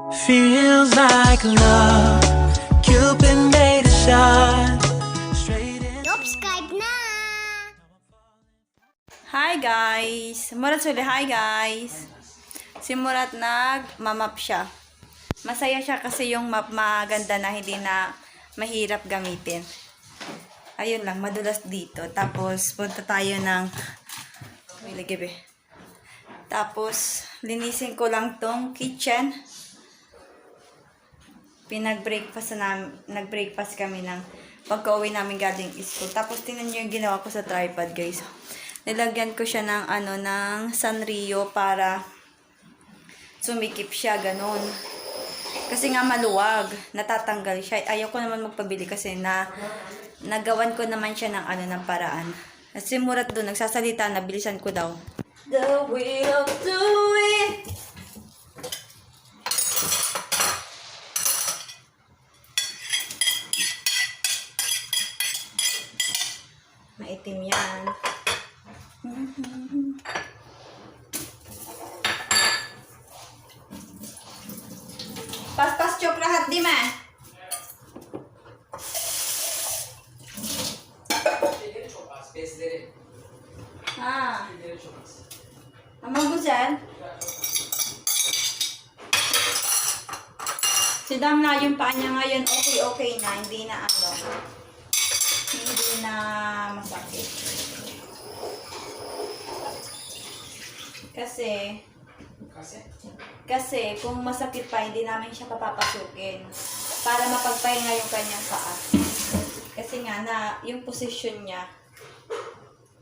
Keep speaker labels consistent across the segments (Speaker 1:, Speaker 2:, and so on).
Speaker 1: Feels like love. Cupid made a shot. Straight in.
Speaker 2: Subscribe na!
Speaker 3: Hi guys! Murat suli, hi guys! Si Murat nag-map siya. Masaya siya kasi yung map maganda na hindi na mahirap gamitin. Ayun lang, madulas dito. Tapos, punta tayo ng Willigibe. Tapos, linisin ko lang tong kitchen. Nag-breakfast kami ng pagka-uwi namin galing school. Tapos, tingnan nyo yung ginawa ko sa tripod, guys. Nilagyan ko siya ng ng Sanrio para sumikip siya, ganun. Kasi nga maluwag, natatanggal siya. Ayaw ko naman magpabili kasi nagawan ko naman siya ng paraan. Kasi Murat doon, nagsasalita na bilisan ko daw. The way of doing. Maitim yan. Pas-pas chok lahat, di ma? Ha? Amang gusan? Si Dam na yung paa niya ngayon, okay na, hindi na hindi na masakit. Kasi kung masakit pa, hindi namin siya papapasukin para mapagpahinga yung kanyang paa. Kasi nga yung position niya,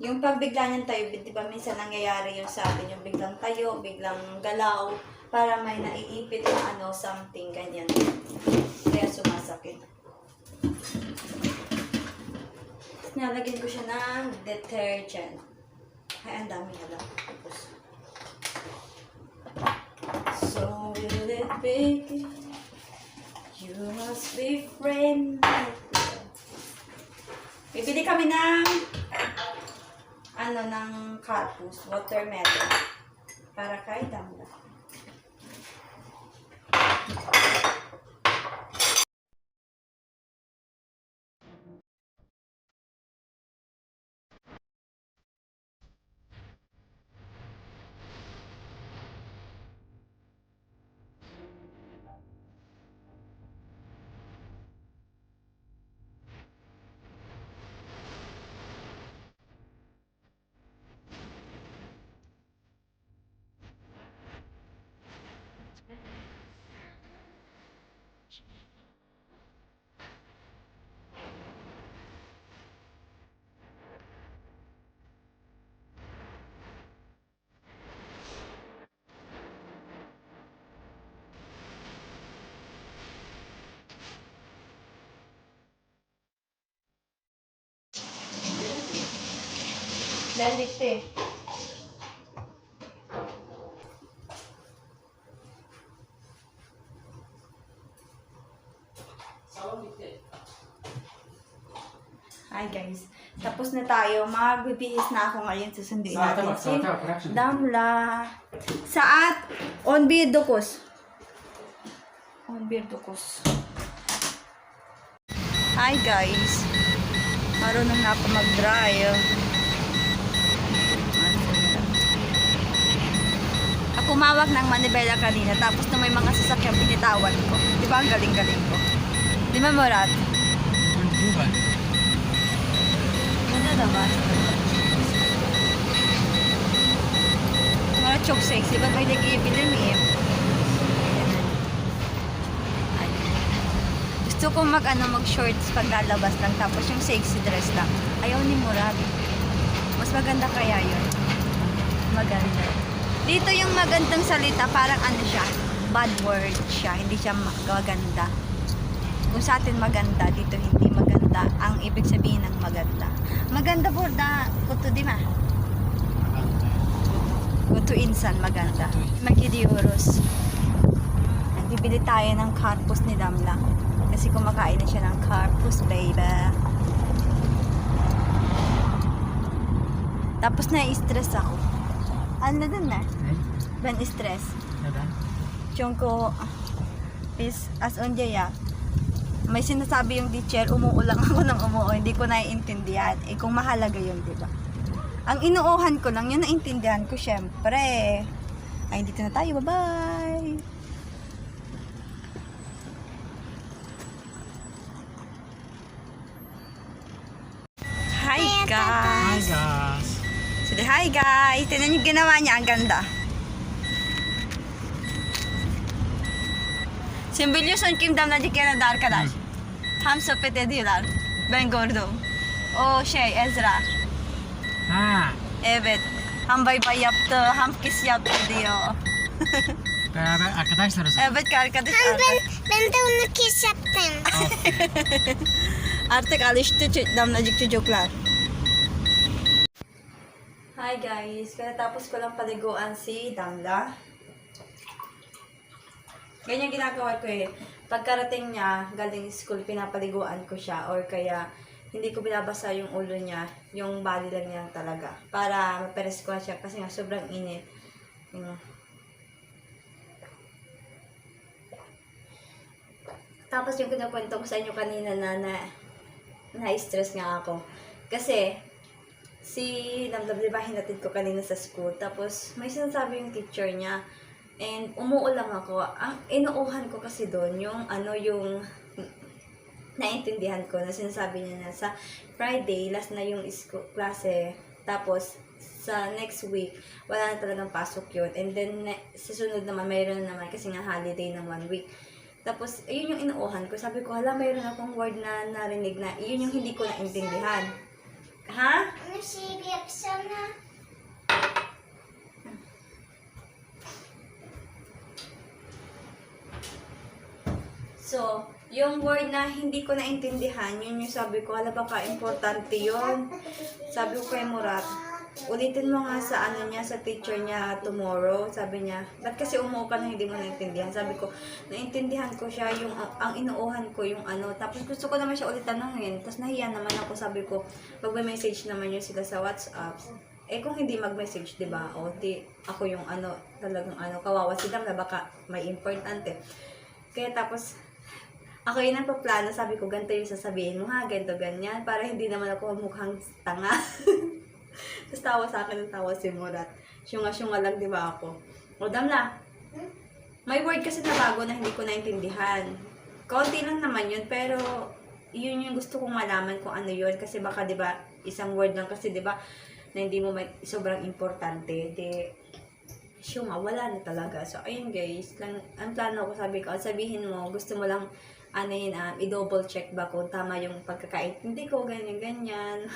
Speaker 3: yung pagbigla niyang tayo, di ba minsan nangyayari yung sa atin, yung biglang tayo, biglang galaw, para may naiipit na something, ganyan. Kaya sumasakit. Nalagyan ko siya ng detergent. Ay, ang dami na lang. Tapos, so will it be? You must be friendly. Bibili kami ng ng carpus, watermelon. Para kay Damla. Lalite. Hi guys. Tapos na tayo. Magbibihis na ako ngayon. Susunduin natin si Damla. Saat? On beer dukos. Hi guys. Marunong na ako mag-drive. Ako mawag ng manibela kanina. Tapos na may mga sasakyan binitawan ko. Di ba ang galing-galing ko? Di ba, Murat? Ano naman? Murat chok sexy. Ba't may nag-iipilim eh? Gusto ko mag-shorts pag lalabas lang. Tapos yung sexy dress lang. Ayaw ni Murat. Mas maganda kaya yun. Maganda. Dito yung magandang salita, parang siya, bad word siya, hindi siya maganda. Kung sa atin maganda, dito hindi maganda. Ang ibig sabihin ng maganda. Maganda po kuto di ma? Kuto insan maganda. Magidiuros. Bibili tayo ng carpus ni Damla. Kasi kumakain na siya ng carpus, baby. Tapos na-stress ako. Ano dun na? Ben stress. Chong ko Is as on Jaya, may sinasabi yung teacher, umuo lang ako ng umuo, hindi ko naiintindihan. Eh kung mahalaga yun, di ba? Ang inuuhan ko lang, yun naintindihan ko, syempre. Ay, dito na tayo, bye-bye! Hi guys!
Speaker 2: guys.
Speaker 3: So, hi guys! Tignan yung ginawa niya, ang ganda. Symboliyorsun kimden dediklerine de arkadaş. Hem sohbet ediyorlar. Ben gördüm. O şey Ezra.
Speaker 2: Ha,
Speaker 3: Evet. Hem bay bay yaptı, hem kiss yaptı diyor.
Speaker 2: beraber arkadaşlar o zaman.
Speaker 3: Evet arkadaş.
Speaker 4: Ben de onu kiss yaptım.
Speaker 3: Artık alıştı damlacık çocuklar. Hi guys, katapos ko lang paliguan si Damla. Ganyan ginagawa ko eh. Pagkarating niya, galing school, pinapaliguan ko siya. Or kaya, hindi ko binabasa yung ulo niya. Yung body lang niya talaga. Para mapereskuhan siya. Kasi nga, sobrang init. Yun. Tapos yung kinakwento ko sa inyo kanina na-stress nga ako. Kasi, si Damdam, diba, hinatid ko kanina sa school. Tapos, may sinasabi yung teacher niya. And umuo lang ako. Ang inuuhan ko kasi doon, yung naintindihan ko na sinasabi niya na sa Friday, last na yung klase. Tapos, sa next week, wala na talagang pasok yun. And then, sa sunod naman, mayroon na naman kasi nga holiday ng 1 week. Tapos, ayun yung inuuhan ko. Sabi ko, hala, mayroon akong word na narinig na, yun yung hindi ko naintindihan. Ha?
Speaker 4: Ano si Biaksana?
Speaker 3: So, yung word na hindi ko naintindihan, yun yung sabi ko, hala baka importante yun. Sabi ko kay Murat, ulitin mo nga sa niya, sa teacher niya tomorrow. Sabi niya, ba't kasi umuo ka na hindi mo naintindihan? Sabi ko, naintindihan ko siya, yung ang inuuhan ko yung Tapos gusto ko naman siya ulit tanongin. Tapos nahiya naman ako, sabi ko, magme-message naman yun sila sa WhatsApp. Eh kung hindi mag-message, di ba? O di ako yung talagang kawawa sila na baka may importante. Kaya tapos, ako yun ang paplano, sabi ko, ganito yung sasabihin mo ha, ganito, ganyan, para hindi naman ako mukhang tanga. Tapos tawa sa akin ng tawa si Murat. Syunga-syunga lang, di ba ako? O, Damla, may word kasi na bago na hindi ko naintindihan. Konti lang naman yun, pero yun yung gusto kong malaman kung ano yun. Kasi baka, di ba, isang word lang kasi, di ba, na hindi mo sobrang importante. Di, syunga, wala na talaga. So, ayun guys, ang plano ko, sabi ko, sabihin mo, gusto mo lang, i-double check ba kung tama yung pagkakaintindi ko, ganyan-ganyan.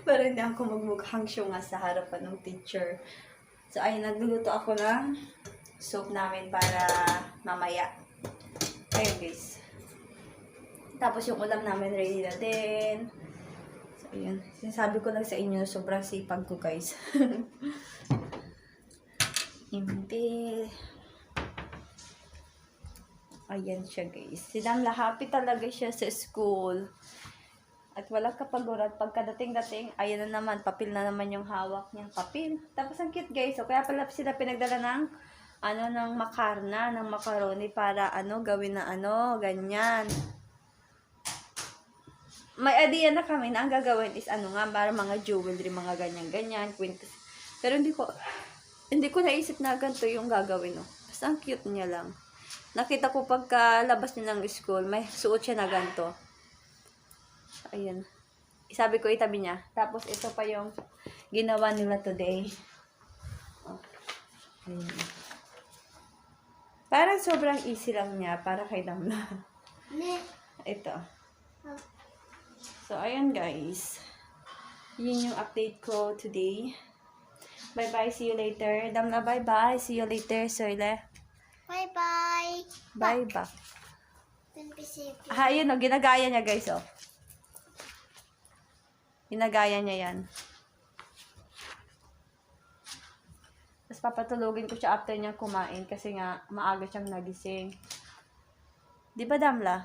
Speaker 3: Para hindi ako magmukhang syunga sa harapan ng teacher. So, ayun, nagluluto ako ng soup namin para mamaya. Ayun, guys. Tapos yung ulam namin ready na din. So, ayun. Sinasabi ko lang sa inyo, sobrang sipag ko, guys. Hindi. Ayan siya, guys. Si Damla, happy talaga siya sa school. At walang kapaguran. Pagkadating-dating, ayan na naman, papel na naman yung hawak niyang papel. Tapos ang cute, guys. So, kaya pala sila pinagdala ng, ng makarna, ng macaroni para, gawin na ganyan. May idea na kami na ang gagawin is, para mga jewelry, mga ganyan-ganyan, quintas. Pero hindi ko naisip na ganito yung gagawin, no. Basta ang cute niya lang. Nakita ko pagkalabas niya ng school, may suot siya na ganito. Ayan. Sabi ko, itabi niya. Tapos, ito pa yung ginawa nila today. Oh. Ayan. Parang sobrang easy lang niya para kay Damla. Ito. So, ayan guys. Yun yung update ko today. Bye-bye. See you later. Damla, bye-bye. See you later, Soyle.
Speaker 4: Bye-bye.
Speaker 3: Bye-bye.
Speaker 4: Don't be sick.
Speaker 3: Ayun, ginagaya niya, guys, oh. Ginagaya niya yan. Tapos papatulogin ko siya after niyang kumain kasi nga maaga siyang nagising. Di ba, Damla?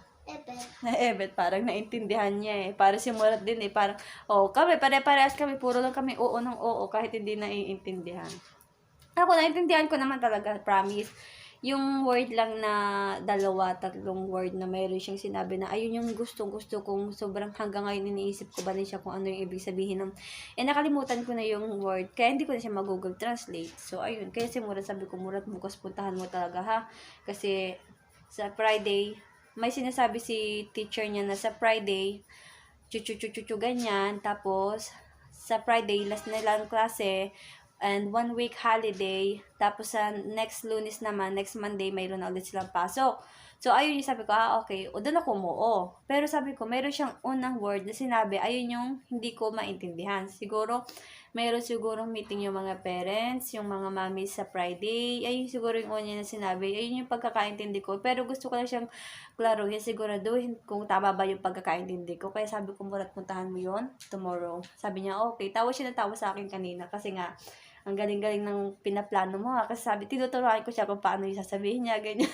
Speaker 3: Evet, parang naintindihan niya eh. Para si Murat din eh. Parang, kami, pare-parehas kami. Puro lang kami oo ng oo kahit hindi naiintindihan. Ako, naintindihan ko naman talaga, promise. yung word lang na dalawa, tatlong word na mayroon siyang sinabi na ayun yung gustong-gusto kong sobrang hanggang ngayon iniisip ko ba rin siya kung ano yung ibig sabihin ng nakalimutan ko na yung word kaya hindi ko na siya mag-Google Translate. So ayun, kaya si Murat sabi ko, Murat bukas puntahan mo talaga ha, kasi sa Friday may sinasabi si teacher niya na sa Friday chuchu ganyan, tapos sa Friday last na lang klase and 1 week holiday, tapos sa next Lunes naman, next Monday mayroon na ulit silang pasok. So ayun yung sabi ko, okay, o doon ako umuo. Pero sabi ko, mayroon siyang unang word na sinabi, ayun yung hindi ko maintindihan. Siguro mayroon siguro meeting yung mga parents, yung mga mami sa Friday. Ayun siguro yung una na sinabi. Ayun yung pagkakaintindi ko. Pero gusto ko lang siyang klaruhin, siguraduhin kung tama ba yung pagkakaintindi ko. Kaya sabi ko, Murat, puntahan mo yun tomorrow. Sabi niya, okay. Tawa siya na tawa sa akin kanina. Kasi nga, ang galing-galing ng pinaplano mo. Kasi sabi, tinuturuan ko siya kung paano yung sasabihin niya. Ganyan.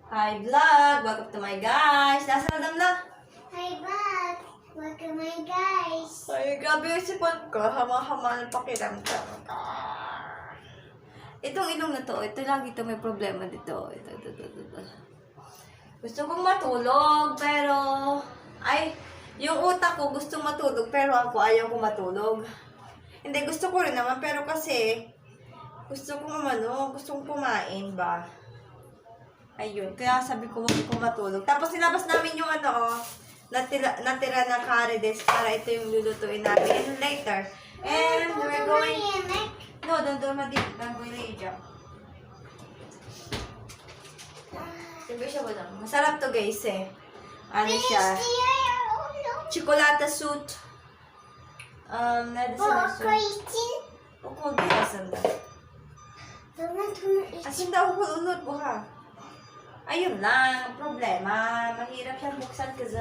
Speaker 3: Hi vlog! Welcome to my guys! Nasa na na?
Speaker 4: Hi, bye. Welcome, my guys.
Speaker 3: Ay, grabe yung sipon ko. Hama-hama ng pakiramdam. Itong ilong na to, ito lang ito may problema dito. Ito. Gusto kong matulog, pero... Ay, yung utak ko gustong matulog, pero ako ayaw ko matulog. Hindi, gusto ko rin naman, pero kasi... Gusto kong kumain ba? Ayun, kaya sabi ko, huwag ko matulog. Tapos sinabas namin yung natira na karides para ito yung lulutuin namin later. And we're going... No, don't madito. Sabi siya ba lang? Masarap to guys eh. Ano siya? Chocolate soup. Ukol din asanda. Asanda ukol unod po ha. Ayun lang, problema. Mahirap siyang buksan kasi...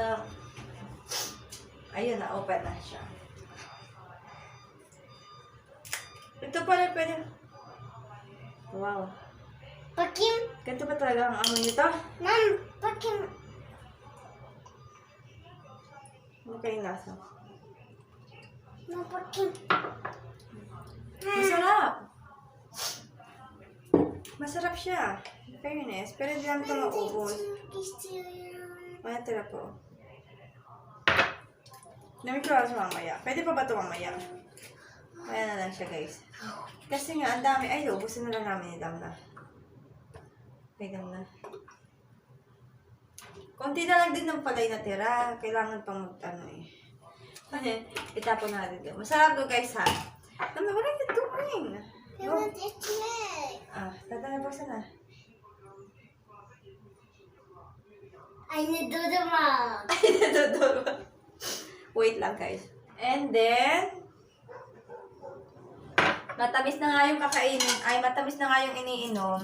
Speaker 3: Ayun na, open na siya. Ito pala pwede. Wow.
Speaker 4: Pakim.
Speaker 3: Ganito ba talaga ang amoy nito?
Speaker 4: Ma'am, pakim.
Speaker 3: Okay, nasa.
Speaker 4: Ma'am, pakim.
Speaker 3: Masarap. Masarap siya. Fairness. Pero hindi namin ito maubos. May tira po. Namin ko lang sa mamaya. Pwede pa ba ito mamaya? Maya na lang siya, guys. Kasi nga, ang dami. Ay, ubusin na lang namin ni Damna. Ay, Damna. Konti na lang din ng palay na tira. Kailangan pang mag-ano eh. Kasi, itapon na natin. Masarap to, guys, ha? Damna, what are you doing?
Speaker 4: I want it to make.
Speaker 3: Tatalabasan na.
Speaker 4: I need to do the mom.
Speaker 3: Wait lang, guys. And then, matamis na nga yung kakainin. Ay, matamis na nga yung iniinom.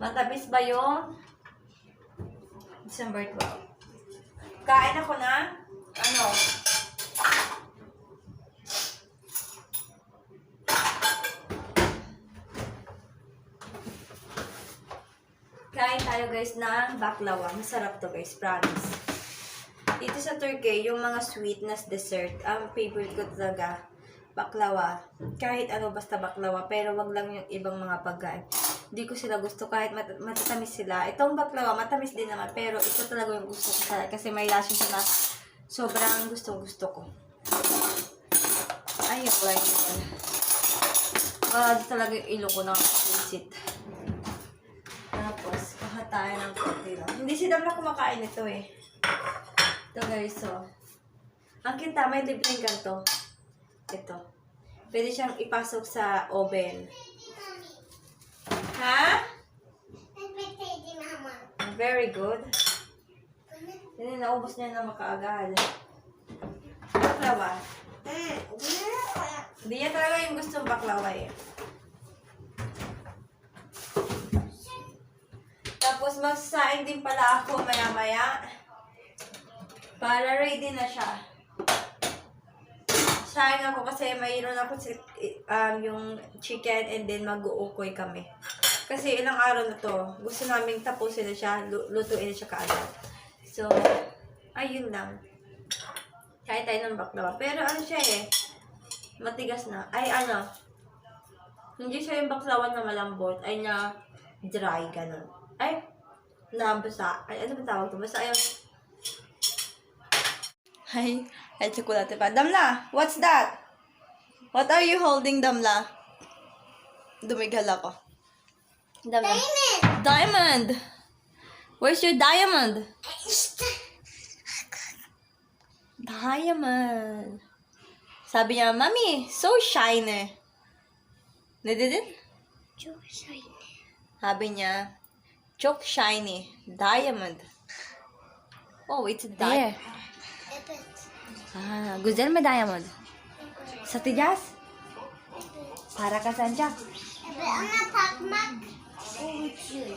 Speaker 3: Matamis ba yung December 12? Kain ako na, kain tayo guys ng baklava. Masarap to guys, promise. Dito sa Turkey, yung mga sweetness dessert, ang favorite ko talaga, baklava. Kahit ano, basta baklava. Pero wag lang yung ibang mga pagkain. Hindi ko sila gusto kahit matatamis sila. Itong baklava, matamis din naman. Pero ito talaga yung gusto ko talaga. Kasi may lasyo siya na sobrang gusto ko. Ayun, right naman. Talaga yung ilo ko na visit. Tapos, kahat tayo ng konti lang. Hindi si Dam na kumakain ito eh. Ito guys, so. Ang kinta, may libreng ganito. Ito. Pwede siyang ipasok sa oven. Ha? Very good. Hindi, naubos niya na makaagad. Baklawa. Hindi niya talaga yung gustong baklawa eh. Tapos magsasaing din pala ako maya-maya. Para ready na siya. Saing ako kasi mayroon ako yung chicken and then mag-uukoy kami. Kasi ilang araw na to, gusto namin tapusin na siya, lutuin na siya kaagad. So, ayun lang. Kaya tayo ng baklava. Pero ano siya eh, matigas na. Ay ano, Hindi siya yung baklawan na malambot. Ay, na dry, ganun. Ay, nabasa. Ay, ano ba tawag ito? Basta ayun. Ay, tsokolate pa. Damla, what's that? What are you holding, Damla? Dumigal ako. Damla. Diamond! Where's your diamond? Diamond. Sabi niya, Mami, so shiny. Nadidin? Sabi niya, choke shiny. Diamond. Oh, it's a diamond. Ah, gusto mo diamond? Sa tigas? Para ka saan siya?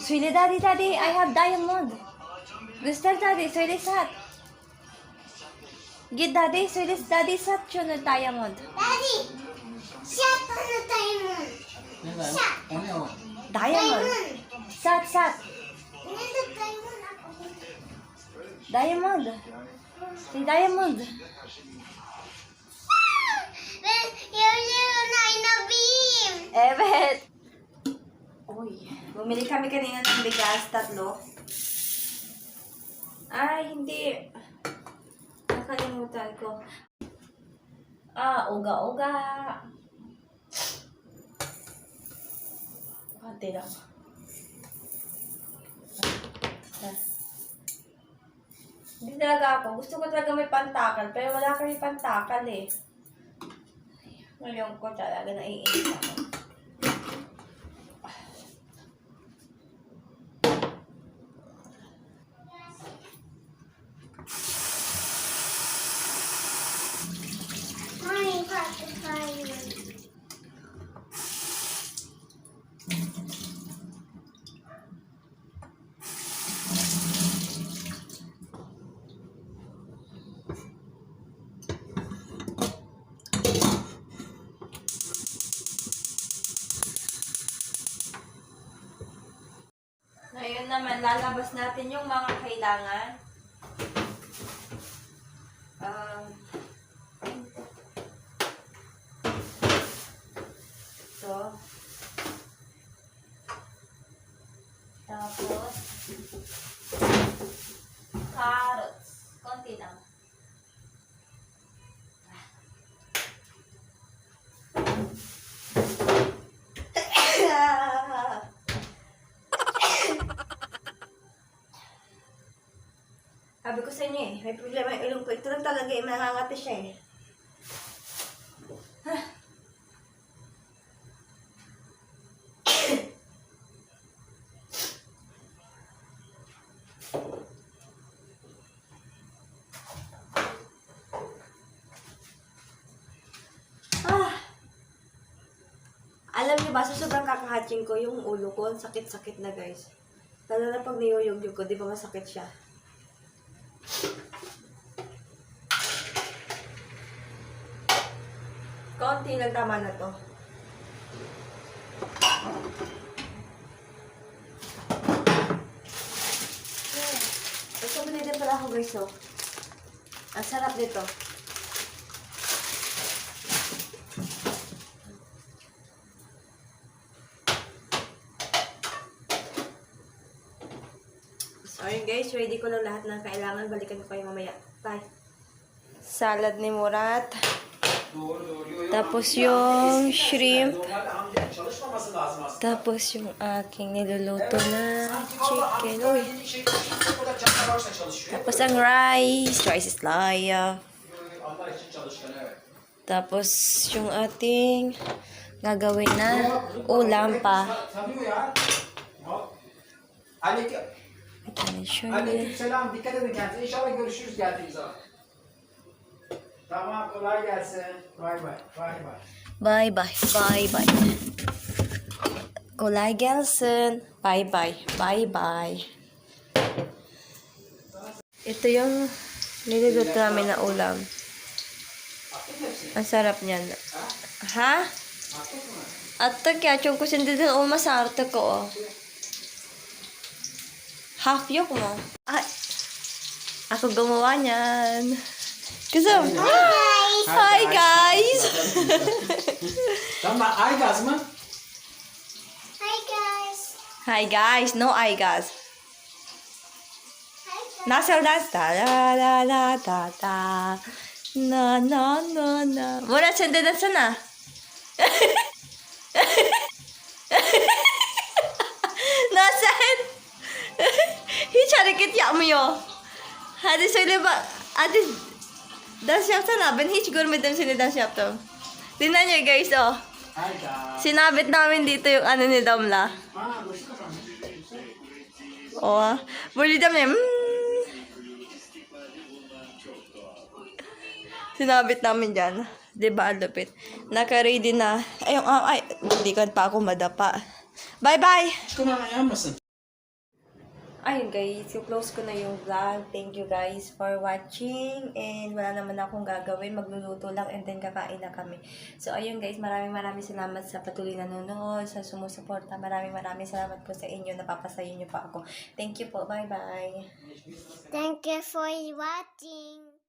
Speaker 3: Söyle daddy, daddy, I have diamond. Göster daddy, söyle sat. Git daddy, söyle daddy sat şunu diamond.
Speaker 4: Daddy, shut on the diamond.
Speaker 2: Ne var? O ne o?
Speaker 3: Diamond. Sat, sat.
Speaker 4: Another diamond.
Speaker 3: Diamond. Si diamond.
Speaker 4: Then you're na beam.
Speaker 3: Evet. Uy, bumili kami kanina ng bigas, 3. Ay, hindi. Nakalimutan ko. Ah, uga-uga. Konti lang. Hindi talaga ako. Gusto ko talaga may pantakal, pero wala kami pantakal eh. Ngayon ko talaga naiinit ako.
Speaker 4: Mommy, got the diamond.
Speaker 3: Ngayon naman, lalabas natin yung mga kailangan. Ito. Tapos, carrots. Konti lang. Sabi ko sa inyo eh, may problema yung ilong ko. Ito lang talaga eh, nangangati siya eh. Alam niyo ba, sa sobrang kakahatching ko, yung ulo ko, ang sakit-sakit na guys. Lalo na pag niyuyog-yog ko, di ba masakit siya? Konti lang, tama na to. Ito binigyan pala ako guys, oh. Ang sarap nito. So, ayun guys, ready ko na lahat ng kailangan. Balikan ko kayo mamaya. Bye! Salad ni Murat. Tapos yung shrimp. Tapos yung aking niluluto na chicken. Uy. Tapos ang rice. Rice is laya. Tapos yung ating gagawin na ulam pa. Bir tane şöyle.
Speaker 2: Aleykümselam. Dikkat edin kendinize. İnşallah görüşürüz geldiğiniz zaman. Tamam, kolay gelsin. Bay bay. Bay bay.
Speaker 3: Bye bye. Bye bye. Kolay gelsin. Bye bye. Bye bye. Ito yung niluluto namin na ulam. Ang sarap niyan. Ha? Attık ya. Çok kusindiğin olmasa artık o. Half yok mu? Ay. Ako gumawa niyan. Kızım. Hi guys.
Speaker 2: Tamam, ay gaz mı?
Speaker 3: Hi guys, no I guys. Nasal dance ta la la la ta ta. Na na na na. Muna sende na sana. Nasaan? Hiç hareket yapmıyor. Hadi söyle bak. Hadi dans yapsana. Ben hiç görmedim seni dans yaptım. Tingnan nyo guys, oh.
Speaker 2: Hi guys.
Speaker 3: Sinabit namin dito yung ano ni Damla.
Speaker 2: Gusto ka ba?
Speaker 3: Oh, buli dam niya. Sinabit namin dyan. Diba, ang lupit. Naka-ready na. Ay, hindi ka pa ako madapa. Bye-bye!
Speaker 2: Ito na kaya mas.
Speaker 3: Ayun guys, close ko na yung vlog. Thank you guys for watching. And wala naman akong gagawin. Magluluto lang and then kakain na kami. So ayun guys, maraming salamat sa patuloy na nanonood, sa sumusuporta. Maraming salamat po sa inyo. Napapasayo niyo pa ako. Thank you po. Bye-bye.
Speaker 4: Thank you for watching.